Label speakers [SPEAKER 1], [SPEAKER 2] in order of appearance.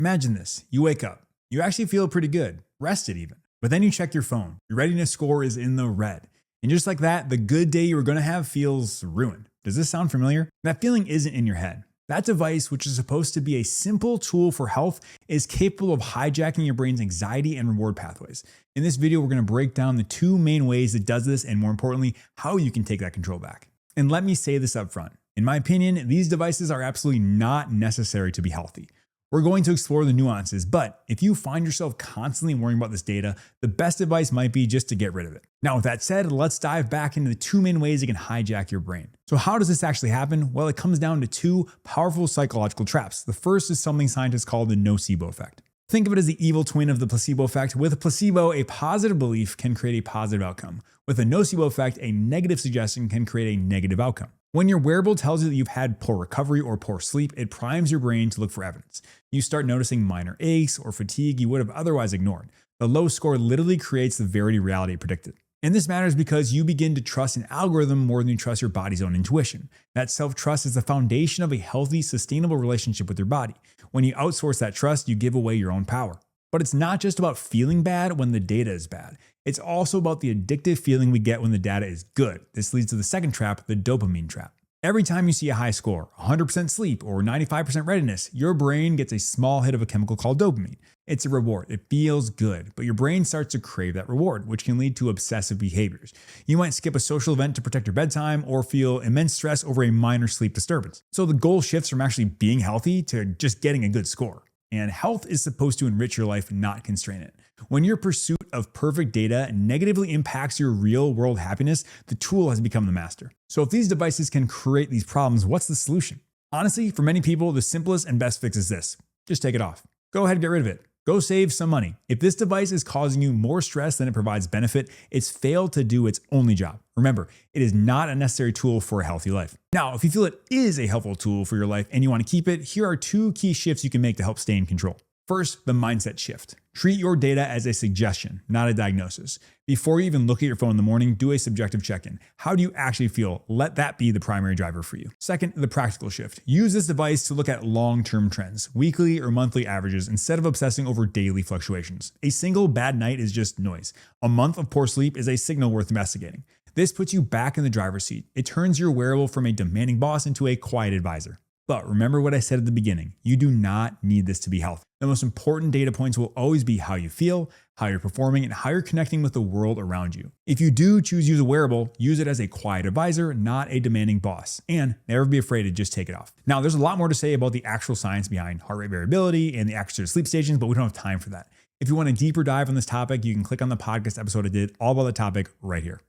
[SPEAKER 1] Imagine this. You wake up. You actually feel pretty good, rested even. But then you check your phone. Your readiness score is in the red. And just like that, the good day you were going to have feels ruined. Does this sound familiar? That feeling isn't in your head. That device, which is supposed to be a simple tool for health, is capable of hijacking your brain's anxiety and reward pathways. In this video, we're going to break down the two main ways it does this and, more importantly, how you can take that control back. And let me say this up front. In my opinion, these devices are absolutely not necessary to be healthy. We're going to explore the nuances, but if you find yourself constantly worrying about this data, the best advice might be just to get rid of it. Now, with that said, let's dive back into the two main ways it can hijack your brain. So how does this actually happen? Well, it comes down to two powerful psychological traps. The first is something scientists call the nocebo effect. Think of it as the evil twin of the placebo effect. With a placebo, a positive belief can create a positive outcome. With a nocebo effect, a negative suggestion can create a negative outcome. When your wearable tells you that you've had poor recovery or poor sleep, it primes your brain to look for evidence. You start noticing minor aches or fatigue you would have otherwise ignored. The low score literally creates the very reality it predicted. And this matters because you begin to trust an algorithm more than you trust your body's own intuition. That self-trust is the foundation of a healthy, sustainable relationship with your body. When you outsource that trust, you give away your own power. But it's not just about feeling bad when the data is bad. It's also about the addictive feeling we get when the data is good. This leads to the second trap, the dopamine trap. Every time you see a high score, 100% sleep, or 95% readiness, your brain gets a small hit of a chemical called dopamine. It's a reward. It feels good, but your brain starts to crave that reward, which can lead to obsessive behaviors. You might skip a social event to protect your bedtime or feel immense stress over a minor sleep disturbance. So the goal shifts from actually being healthy to just getting a good score. And health is supposed to enrich your life, not constrain it. When your pursuit of perfect data negatively impacts your real world happiness, the tool has become the master. So if these devices can create these problems, what's the solution? Honestly, for many people, the simplest and best fix is this. Just take it off. Go ahead and get rid of it. Go save some money. If this device is causing you more stress than it provides benefit, it's failed to do its only job. Remember, it is not a necessary tool for a healthy life. Now, if you feel it is a helpful tool for your life and you want to keep it, here are two key shifts you can make to help stay in control. First, the mindset shift. Treat your data as a suggestion, not a diagnosis. Before you even look at your phone in the morning, do a subjective check-in. How do you actually feel? Let that be the primary driver for you. Second, the practical shift. Use this device to look at long-term trends, weekly or monthly averages, instead of obsessing over daily fluctuations. A single bad night is just noise. A month of poor sleep is a signal worth investigating. This puts you back in the driver's seat. It turns your wearable from a demanding boss into a quiet advisor. But remember what I said at the beginning, you do not need this to be healthy. The most important data points will always be how you feel, how you're performing, and how you're connecting with the world around you. If you do choose to use a wearable, use it as a quiet advisor, not a demanding boss. And never be afraid to just take it off. Now, there's a lot more to say about the actual science behind heart rate variability and the accuracy of sleep stations, but we don't have time for that. If you want a deeper dive on this topic, you can click on the podcast episode I did all about the topic right here.